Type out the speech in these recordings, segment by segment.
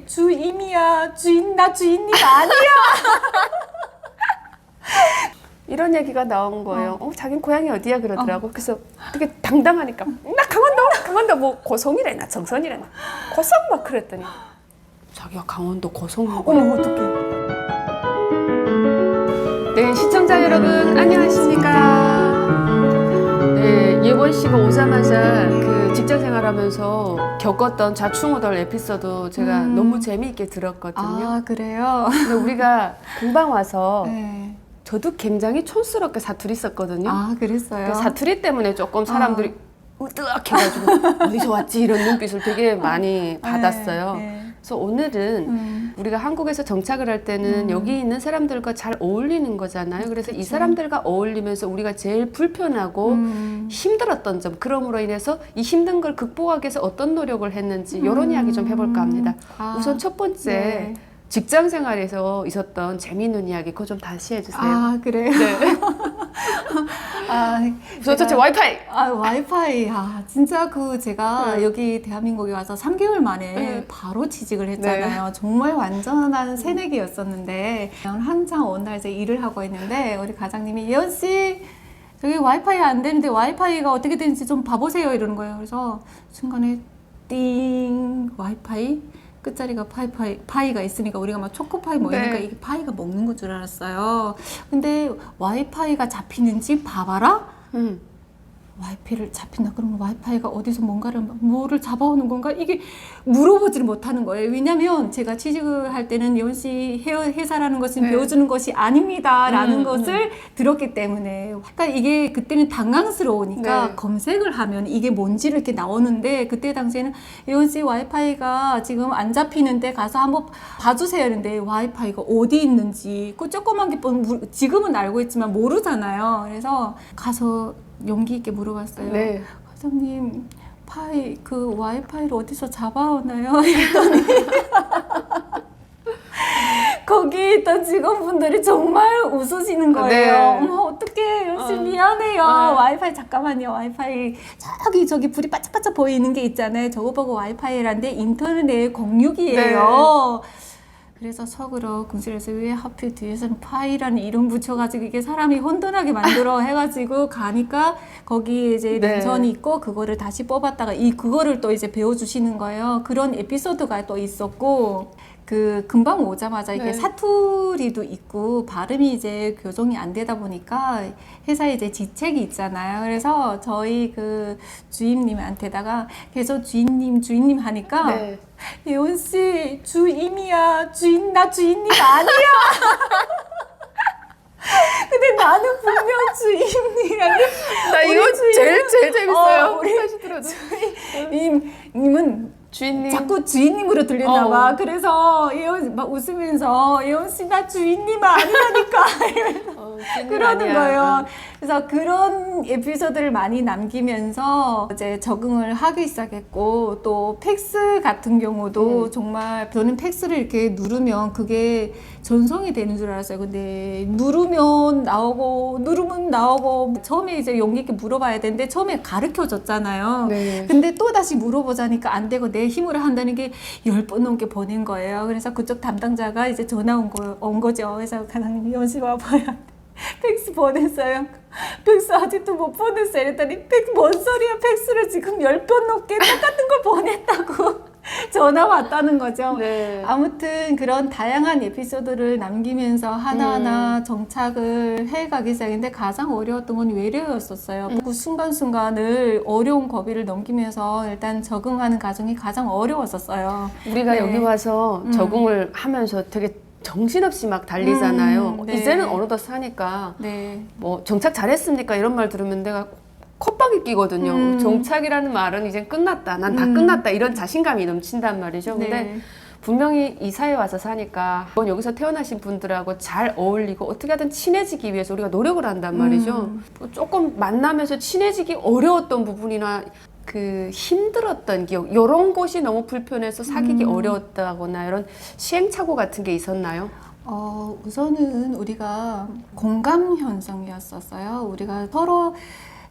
주임이야. 나 주인님 아니야. 이런 얘기가 나온 거예요. 자긴 고향이 어디야 그러더라고. 그래서 되게 당당하니까 나 강원도 뭐 고성이래나 정선이래나 고성 막 그랬더니 자기가 강원도 고성인 거야. 어머 어떡해. 네, 시청자 여러분 안녕하십니까. 네, 예원 씨가 오자마자 그 직장 생활하면서 겪었던 좌충우돌 에피소드 제가 너무 재미있게 들었거든요. 아 그래요? 근데 우리가 금방 와서 네. 저도 굉장히 촌스럽게 사투리 썼거든요. 아 그랬어요? 그 사투리 때문에 조금 사람들이 으뜩해가지고 어디서 왔지 이런 눈빛을 되게 많이 받았어요. 네. 그래서 오늘은 우리가 한국에서 정착을 할 때는 여기 있는 사람들과 잘 어울리는 거잖아요. 그래서 이 사람들과 어울리면서 우리가 제일 불편하고 힘들었던 점, 그럼으로 인해서 이 힘든 걸 극복하기 위해서 어떤 노력을 했는지 이런 이야기 좀 해볼까 합니다. 우선 첫 번째 네. 직장 생활에서 있었던 재미있는 이야기 그거 좀 다시 해주세요. 아 그래요? 네. 우선 첫째 와이파이. 와이파이. 진짜 제가 여기 대한민국에 와서 3개월 만에 바로 취직을 했잖아요. 정말 완전한 새내기였었는데 한창 어느 날 이제 일을 하고 있는데 우리 과장님이 예원 씨 저기 와이파이 안 되는데 와이파이가 어떻게 되는지 좀 봐보세요 이러는 거예요. 그래서 순간에 띵 와이파이 끝자리가 파이가 있으니까 우리가 막 초코파이 뭐 이러니까 이게 파이가 먹는 건 줄 알았어요. 근데 와이파이가 잡히는지 봐봐라? 와이파이를 잡힌다 그러면 와이파이가 어디서 뭐를 잡아오는 건가? 이게 물어보지를 못하는 거예요. 왜냐면 제가 취직을 할 때는 예원 씨 회사라는 것은 배워주는 것이 아닙니다 라는 것을 들었기 때문에 그러니까 이게 그때는 당황스러우니까 검색을 하면 이게 뭔지를 이렇게 나오는데 그때 당시에는 예원 씨 와이파이가 지금 안 잡히는데 가서 한번 봐주세요 했는데 와이파이가 어디 있는지 그 조그만 게 지금은 알고 있지만 모르잖아요. 그래서 가서 용기 있게 물어봤어요. 네. 과장님, 와이파이를 어디서 잡아오나요? 했더니 거기 있던 직원분들이 정말 웃으시는 거예요. 어머, 어떡해. 열심히 미안해요. 와이파이, 잠깐만요. 와이파이. 저기 불이 반짝반짝 보이는 게 있잖아요. 저거 보고 와이파이란데 인터넷 공유기예요. 그래서 속으로 궁시에서 왜 하필 뒤에서는 파이라는 이름 붙여가지고 이게 사람이 혼돈하게 만들어 해가지고 가니까 거기 이제 랜선이 있고 그거를 다시 뽑았다가 그거를 또 이제 배워주시는 거예요. 그런 에피소드가 또 있었고 금방 오자마자 이게 사투리도 있고 발음이 이제 교정이 안 되다 보니까 회사에 이제 지책이 있잖아요. 그래서 저희 주임님한테다가 계속 주임님 하니까 예원 씨 주임이야. 나 주임님 아니야. 근데 나는 분명 주임님이야. 나 이거 제일 재밌어요. 우리 다시 들어도. 주임님은 주인님. 자꾸 주인님으로 들렸나 봐. 그래서 예원 막 웃으면서 예원 씨 나 주인님 아니라니까 그러는 거예요. 그래서 그런 에피소드를 많이 남기면서 이제 적응을 하기 시작했고 또 팩스 같은 경우도 정말 저는 팩스를 이렇게 누르면 그게 전송이 되는 줄 알았어요. 근데 누르면 나오고 처음에 이제 용기 있게 물어봐야 되는데 처음에 가르쳐 줬잖아요. 근데 또 다시 물어보자니까 안 되고 내 힘으로 한다는 게 10번 넘게 보낸 거예요. 그래서 그쪽 담당자가 이제 전화 온 거죠. 그래서 과장님이 연시 와봐요. 팩스 보냈어요. 팩스 아직도 못 보냈어요. 이랬더니 뭔 소리야. 팩스를 지금 10번 넘게 똑같은 걸 보냈다고 전화 왔다는 거죠. 아무튼 그런 다양한 에피소드를 남기면서 하나하나 정착을 해가기 시작했는데 가장 어려웠던 건 외래어였었어요. 그 순간순간을 어려운 고비를 넘기면서 일단 적응하는 과정이 가장 어려웠었어요. 우리가 여기 와서 적응을 하면서 되게 정신없이 막 달리잖아요. 이제는 어느덧 사니까 뭐 정착 잘했습니까? 이런 말 들으면 내가 콧방귀 끼거든요. 정착이라는 말은 이제 끝났다. 난 다 끝났다. 이런 자신감이 넘친단 말이죠. 근데 분명히 이 사회에 와서 사니까 여기서 태어나신 분들하고 잘 어울리고 어떻게 하든 친해지기 위해서 우리가 노력을 한단 말이죠. 조금 만나면서 친해지기 어려웠던 부분이나 힘들었던 기억 이런 것이 너무 불편해서 사귀기 어려웠다거나 이런 시행착오 같은 게 있었나요? 우선은 우리가 공감 현상이었었어요. 우리가 서로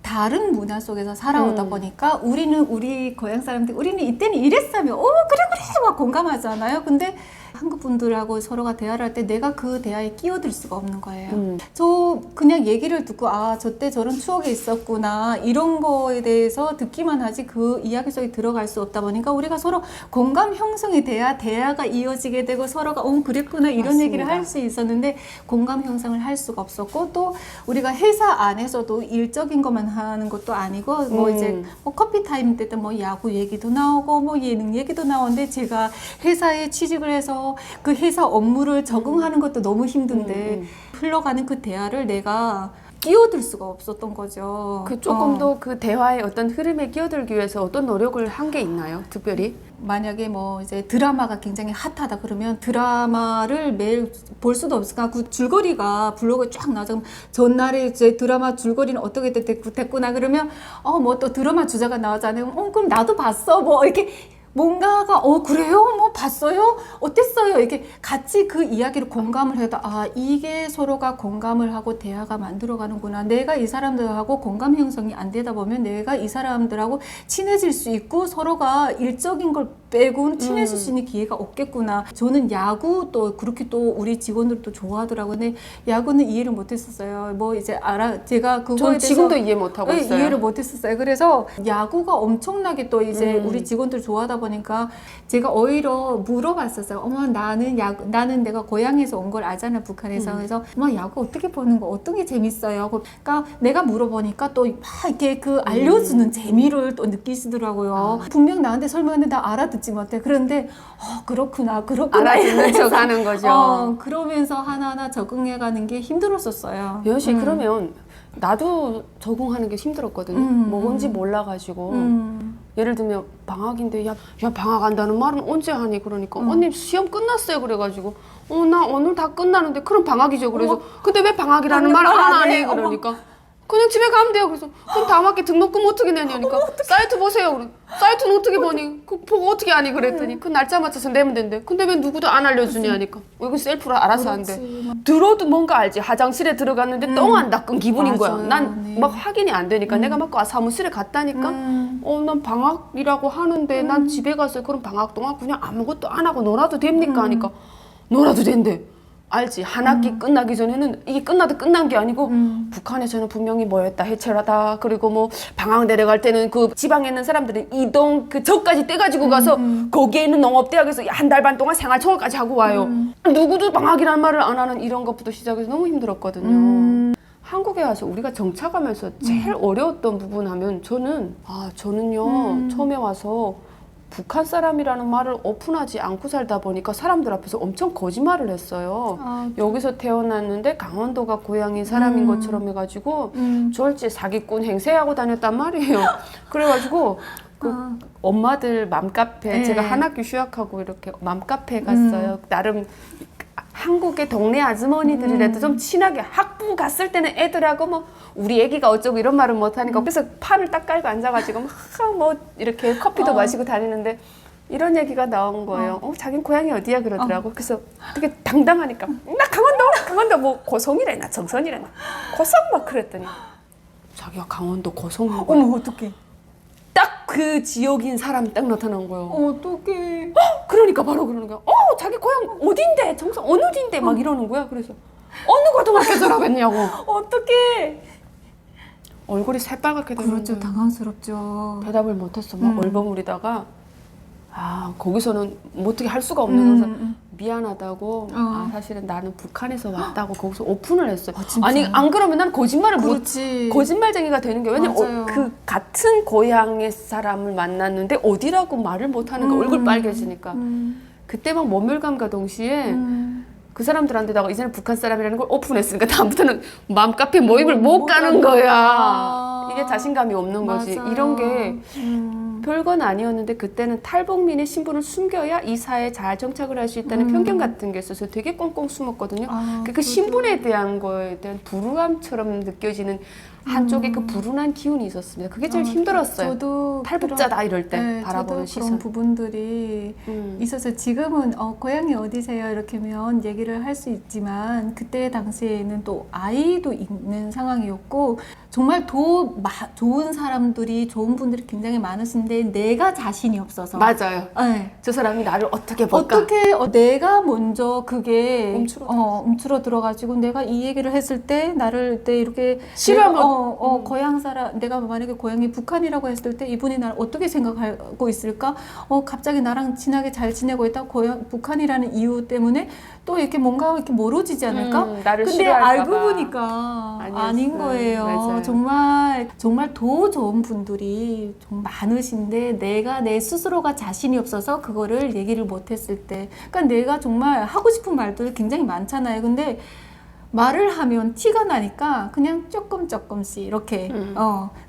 다른 문화 속에서 살아오다 보니까 우리는 우리 고향 사람들 우리는 이때는 이랬으면 그래 막 공감하잖아요. 근데 한국 분들하고 서로가 대화를 할 때 내가 그 대화에 끼어들 수가 없는 거예요. 저 그냥 얘기를 듣고 저때 저런 추억이 있었구나 이런 거에 대해서 듣기만 하지 그 이야기 속에 들어갈 수 없다 보니까 우리가 서로 공감 형성이 돼야 대화가 이어지게 되고 서로가 그랬구나 이런 맞습니다. 얘기를 할 수 있었는데 공감 형성을 할 수가 없었고 또 우리가 회사 안에서도 일적인 것만 하는 것도 아니고 뭐 이제 뭐 커피 타임 때도 뭐 야구 얘기도 나오고 뭐 예능 얘기도 나오는데 제가 회사에 취직을 해서 그 회사 업무를 적응하는 것도 너무 힘든데 흘러가는 그 대화를 내가 끼어들 수가 없었던 거죠. 조금 더 그 대화의 어떤 흐름에 끼어들기 위해서 어떤 노력을 한 게 있나요? 특별히? 만약에 뭐 이제 드라마가 굉장히 핫하다 그러면 드라마를 매일 볼 수도 없으니까 그 줄거리가 블로그에 쫙 나오죠. 전날에 이제 드라마 줄거리는 어떻게 됐구나 그러면 뭐 또 드라마 주제가 나오잖아요. 그럼 나도 봤어. 뭐 이렇게 뭔가가 그래요? 뭐 봤어요? 어땠어요? 이렇게 같이 그 이야기를 공감을 해도 이게 서로가 공감을 하고 대화가 만들어가는구나. 내가 이 사람들하고 공감 형성이 안 되다 보면 내가 이 사람들하고 친해질 수 있고 서로가 일적인 걸 빼고는 친해질 수 있는 기회가 없겠구나. 저는 야구 또 그렇게 또 우리 직원들도 좋아하더라고요. 근데 야구는 이해를 못했었어요. 뭐 이제 제가 그거에 전 대해서 지금도 이해 못하고 있어요. 이해를 못했었어요. 그래서 야구가 엄청나게 또 이제 우리 직원들 좋아하다 보니까 제가 오히려 물어봤었어요. 어머 나는 내가 고향에서 온 걸 알잖아 북한에서. 그래서 어머 야구 어떻게 보는 거 어떤 게 재밌어요? 그러니까 내가 물어보니까 또 막 이렇게 그 알려주는 재미를 또 느끼시더라고요. 분명 나한테 설명했는데 나 알아듣지 못해. 그런데 그렇구나 알아듣는 척 하는 거죠. 그러면서 하나하나 적응해가는 게 힘들었었어요. 여은 씨 그러면 나도 적응하는 게 힘들었거든요. 뭔지 몰라가지고 예를 들면 방학인데 야 방학 한다는 말은 언제 하니? 그러니까 언니 시험 끝났어요. 그래가지고 나 오늘 다 끝나는데 그럼 방학이죠. 그래서 근데 왜 방학이라는 말 안 하니? 그러니까 그냥 집에 가면 돼요. 그래서 그럼 다음 학기 등록금 어떻게 내냐니까 사이트 보세요. 그래. 사이트는 어떻게 보니? 그 보고 어떻게 하니? 그랬더니 그 날짜 맞춰서 내면 된대. 근데 왜 누구도 안 알려주냐니까. 이거 셀프로 알아서 한대. 들어도 뭔가 알지. 화장실에 들어갔는데 똥 안 닦은 기분인 거야. 난 막 확인이 안 되니까 내가 막 사무실에 갔다니까. 난 방학이라고 하는데 난 집에 가서 그럼 방학 동안 그냥 아무것도 안 하고 놀아도 됩니까? 하니까 놀아도 된대. 알지? 한 학기 끝나기 전에는 이게 끝나도 끝난 게 아니고 북한에서는 분명히 뭐였다 해체하다 그리고 뭐 방학 내려갈 때는 그 지방에 있는 사람들은 이동 그 저까지 떼가지고 가서 거기에 있는 농업대학에서 한 달 반 동안 생활청을까지 하고 와요. 누구도 방학이라는 말을 안 하는 이런 것부터 시작해서 너무 힘들었거든요. 한국에 와서 우리가 정착하면서 제일 어려웠던 부분 하면 저는요 처음에 와서 북한 사람이라는 말을 오픈하지 않고 살다 보니까 사람들 앞에서 엄청 거짓말을 했어요. 여기서 태어났는데 강원도가 고향인 사람인 것처럼 해가지고 졸지 사기꾼 행세하고 다녔단 말이에요. 그래가지고 그 엄마들 맘카페 제가 한 학기 휴학하고 이렇게 맘카페 갔어요. 나름 한국의 동네 아주머니들이라도 좀 친하게 학부 갔을 때는 애들하고 뭐 우리 애기가 어쩌고 이런 말은 못하니까 그래서 판을 딱 깔고 앉아가지고 막 뭐 이렇게 커피도 마시고 다니는데 이런 얘기가 나온 거예요. 자긴 고향이 어디야 그러더라고. 그래서 되게 당당하니까 나 강원도 뭐 고성이래나 정선이래나 고성 막 그랬더니 자기가 강원도 고성인 거야. 어머 어떡해. 딱 그 지역인 사람 딱 나타난 거예요. 어떡해. 그러니까 바로 그러는 거야. 자기 고향 어딘데? 정성 어느 어딘데? 막 이러는 거야. 그래서 어느 고등학교 들어갔냐고. 어떡해. 얼굴이 새빨갛게 되는 그렇죠. 거야. 당황스럽죠. 대답을 못했어. 막 얼버무리다가 거기서는 뭐 어떻게 할 수가 없는 거서 미안하다고 사실은 나는 북한에서 왔다고 거기서 오픈을 했어요. 아니 안 그러면 난 거짓말을 거짓말쟁이가 되는 게 왜냐면 그 같은 고향의 사람을 만났는데 어디라고 말을 못하는 거 얼굴 빨개지니까 그때 막 모멸감과 동시에 그 사람들한테다가 이제는 북한 사람이라는 걸 오픈했으니까 다음부터는 맘카페 모임을 못 가는 거야. 이게 자신감이 없는 거지. 이런 게 별건 아니었는데 그때는 탈북민의 신분을 숨겨야 이 사회에 잘 정착을 할 수 있다는 편견 같은 게 있어서 되게 꽁꽁 숨었거든요. 그 신분에 대한 거에 대한 불우함처럼 느껴지는 한쪽에 그 불운한 기운이 있었습니다. 그게 제일 힘들었어요. 저도 탈북자다 이럴 때 네, 바라보는 저도 시선. 그런 부분들이 있어서 지금은 고향이 어디세요? 이렇게면 얘기를 할 수 있지만 그때 당시에는 또 아이도 있는 상황이었고 정말 좋은 사람들이 좋은 분들이 굉장히 많으신데 내가 자신이 없어서 맞아요. 네. 저 사람이 나를 어떻게 볼까? 어떻게 내가 먼저 그게 움츠러 들어가지고 내가 이 얘기를 했을 때 나를 때 이렇게 싫어하면 고향 사람 내가 만약에 고향이 북한이라고 했을 때 이분이 나를 어떻게 생각하고 있을까? 갑자기 나랑 친하게 잘 지내고 있다 고향 북한이라는 이유 때문에 또 이렇게 뭔가 이렇게 멀어지지 않을까? 나를 근데 싫어할까 알고 봐. 보니까 아닌 거예요. 맞아요. 정말 더 좋은 분들이 좀 많으신데 내가 내 스스로가 자신이 없어서 그거를 얘기를 못했을 때, 그러니까 내가 정말 하고 싶은 말들 굉장히 많잖아요. 근데 말을 하면 티가 나니까 그냥 조금씩 이렇게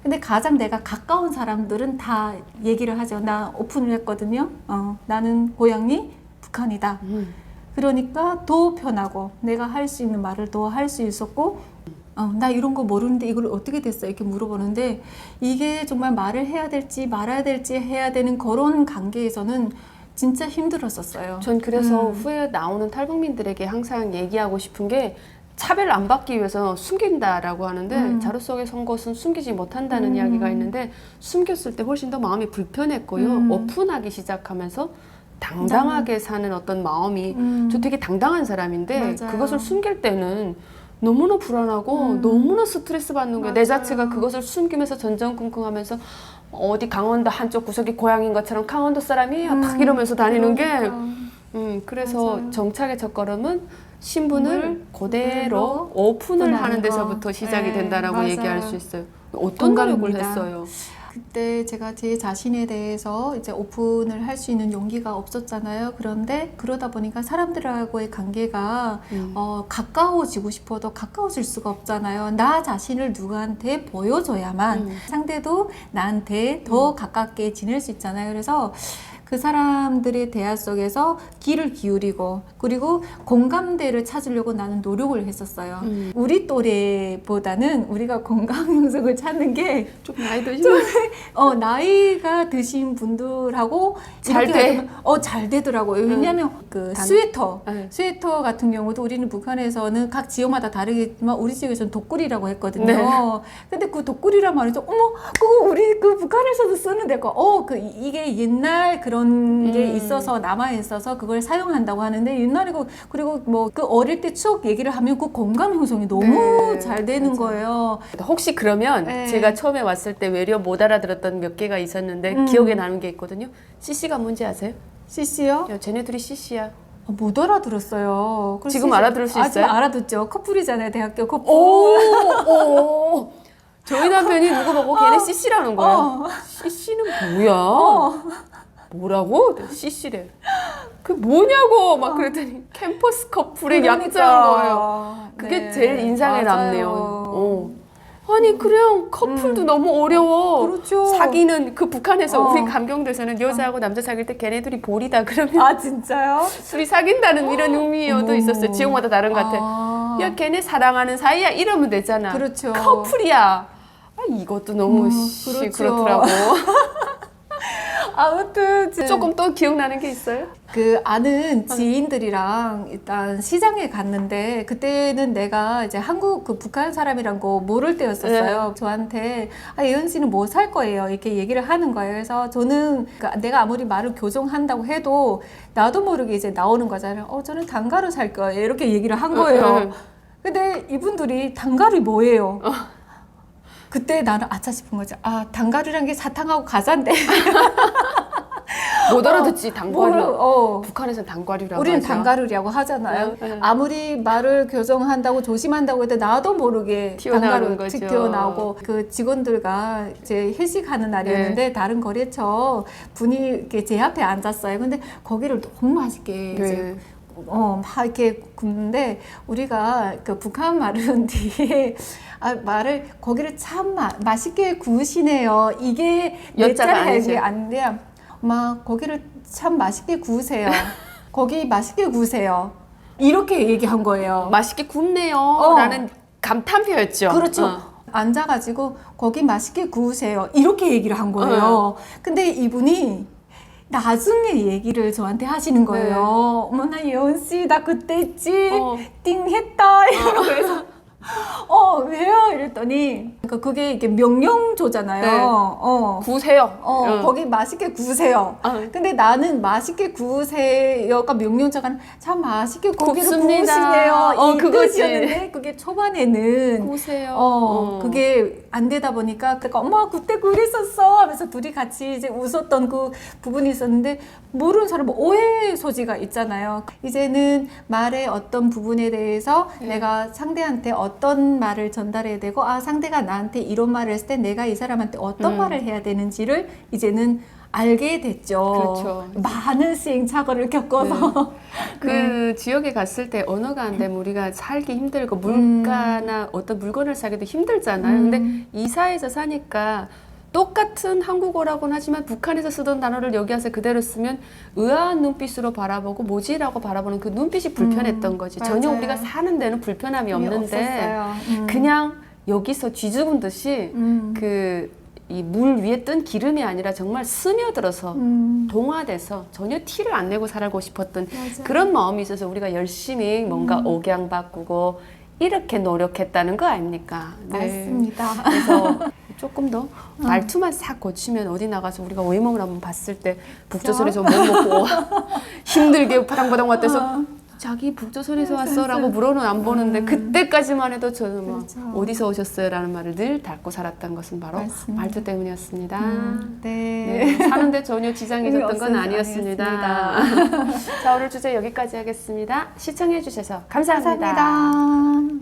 근데 가장 내가 가까운 사람들은 다 얘기를 하죠. 나 오픈을 했거든요. 나는 고향이 북한이다. 그러니까 더 편하고 내가 할 수 있는 말을 더 할 수 있었고 나 이런 거 모르는데 이걸 어떻게 됐어? 이렇게 물어보는데 이게 정말 말을 해야 될지 말아야 될지 해야 되는 그런 관계에서는 진짜 힘들었었어요. 전 그래서 후에 나오는 탈북민들에게 항상 얘기하고 싶은 게 차별을 안 받기 위해서 숨긴다라고 하는데 자루 속에 선 것은 숨기지 못한다는 이야기가 있는데 숨겼을 때 훨씬 더 마음이 불편했고요. 오픈하기 시작하면서 당당하게 사는 어떤 마음이 저 되게 당당한 사람인데 맞아요. 그것을 숨길 때는 너무나 불안하고 너무나 스트레스 받는 거예요. 내 자체가 그것을 숨기면서 전전긍긍하면서 어디 강원도 한쪽 구석이 고향인 것처럼 강원도 사람이야 막 이러면서 다니는 게 그래서 맞아요. 정착의 첫걸음은 신분을 그대로 오픈을 하는 데서부터 시작이 된다라고 맞아요. 얘기할 수 있어요. 어떤 노력을 했어요? 그때 제가 제 자신에 대해서 이제 오픈을 할 수 있는 용기가 없었잖아요. 그런데 그러다 보니까 사람들하고의 관계가 가까워지고 싶어도 가까워질 수가 없잖아요. 나 자신을 누구한테 보여줘야만 상대도 나한테 더 가깝게 지낼 수 있잖아요. 그래서 그 사람들의 대화 속에서 귀를 기울이고 그리고 공감대를 찾으려고 나는 노력을 했었어요. 우리 또래보다는 우리가 공감형성을 찾는 게 좀 나이 드시면 나이가 드신 분들하고 잘 이렇게 돼? 하면 잘 되더라고요. 왜냐하면 그 네. 스웨터 같은 경우도 우리는 북한에서는 각 지역마다 다르겠지만 우리 지역에서는 독구리라고 했거든요. 네. 근데 그 독구리란 말이죠. 어머, 그거 우리 그 북한에서도 쓰는데 이게 옛날 그런 게 있어서 남아 있어서 그걸 사용한다고 하는데 옛날이고 그리고 뭐 그 어릴 때 추억 얘기를 하면 그 공감 형성이 너무 잘 되는 거예요. 혹시 그러면 네. 제가 처음에 왔을 때 외려 못 알아들었던 몇 개가 있었는데 기억에 나는 게 있거든요. CC가 뭔지 아세요? CC요? 야, 쟤네들이 CC야. 못 알아들었어요. 그래서 지금 알아들을 수 있어요? 지금 알아듣죠. 커플이잖아요, 대학교 커플. 오. 저희 남편이 누구 보고 걔네 CC라는 거야. CC는 뭐야? 뭐라고? CC래. 그 뭐냐고 막 그랬더니 캠퍼스 커플의 약자인 거예요. 그게 네, 제일 인상에 맞아요. 남네요. 아니 그냥 커플도 너무 어려워. 그렇죠. 사귀는 그 북한에서 우리 감경도에서는 여자하고 남자 사귈 때 걔네들이 볼이다 그러면 아 진짜요? 둘이 사귄다는 이런 의미도 있었어요. 지역마다 다른 것 같아. 야 걔네 사랑하는 사이야 이러면 되잖아. 그렇죠. 커플이야. 이것도 너무 그렇죠. 그렇더라고. 아무튼 조금 또 기억나는 게 있어요? 그 아는 지인들이랑 일단 시장에 갔는데 그때는 내가 이제 한국 그 북한 사람이란 거 모를 때였었어요. 저한테 예은 씨는 뭐 살 거예요 이렇게 얘기를 하는 거예요. 그래서 저는 내가 아무리 말을 교정한다고 해도 나도 모르게 이제 나오는 거잖아요. 저는 단가루 살 거예요 이렇게 얘기를 한 거예요. 근데 이분들이 단가루 뭐예요? 그때 나는 아차 싶은 거죠. 단가루란 게 사탕하고 과자인데. 못 알아듣지 단과류. 북한에서는 단과류라고 우리는 하죠. 단가루라고 하잖아요. 아무리 말을 교정한다고 조심한다고 해도 나도 모르게 튀어나오는 단가루 거죠. 튀어나오고 그 직원들과 이제 회식하는 날이었는데 다른 거래처 분이 이렇게 제 앞에 앉았어요. 근데 거기를 너무 맛있게 이제 막 이렇게 굽는데 우리가 그 북한 말은 뒤에 말을 거기를 참 맛있게 구우시네요. 이게 여자가 아니죠. 안 돼요. 막 거기를 참 맛있게 구우세요. 거기 맛있게 구우세요. 이렇게 얘기한 거예요. 맛있게 굽네요. 라는 감탄표였죠. 그렇죠. 앉아가지고 거기 맛있게 구우세요. 이렇게 얘기를 한 거예요. 근데 이분이 나중에 얘기를 저한테 하시는 거예요. 어머나 예원 씨, 나 그때 있지? 띵 했다. 이러고 해서 왜요? 이랬더니 그러니까 그게 이게 명령조잖아요. 구우세요. 거기 맛있게 구우세요. 근데 나는 맛있게 구우세요가 명령자가 참 맛있게 고기를 구우시네요. 이 뜻이었는데 그게 초반에는 구우세요. 그게 안 되다 보니까 그러니까 엄마 그때 그랬었어 하면서 둘이 같이 이제 웃었던 그 부분이 있었는데 모르는 사람은 오해 소지가 있잖아요. 이제는 말의 어떤 부분에 대해서 내가 상대한테 어떤 말을 전달해야 되고 상대가 나한테 이런 말을 했을 때 내가 이 사람한테 어떤 말을 해야 되는지를 이제는 알게 됐죠. 그렇죠. 많은 시행착오를 겪어서 그 지역에 갔을 때 언어가 안 되면 우리가 살기 힘들고 물가나 어떤 물건을 사기도 힘들잖아요. 근데 이사해서 사니까 똑같은 한국어라고는 하지만 북한에서 쓰던 단어를 여기 와서 그대로 쓰면 의아한 눈빛으로 바라보고 뭐지라고 바라보는 그 눈빛이 불편했던 거지. 전혀 우리가 사는 데는 불편함이 없는데 그냥 여기서 쥐죽은 듯이 그 이 물 위에 뜬 기름이 아니라 정말 스며들어서 동화돼서 전혀 티를 안 내고 살고 싶었던 그런 마음이 있어서 우리가 열심히 뭔가 억양 바꾸고 이렇게 노력했다는 거 아닙니까? 맞습니다. 그래서 조금 더 말투만 싹 고치면 어디 나가서 우리가 외모를 한번 봤을 때 북조선에서 못 먹고 힘들게 바당바당 왔대서 자기 북조선에서 왔어라고 물어는 안 보는데 그때까지만 해도 저는 막 어디서 오셨어요라는 말을 늘 닫고 살았던 것은 바로 말투 때문이었습니다. 네, 사는데 전혀 지장이 있었던 건 아니었습니다. 자, 오늘 주제 여기까지 하겠습니다. 시청해 주셔서 감사합니다. 감사합니다.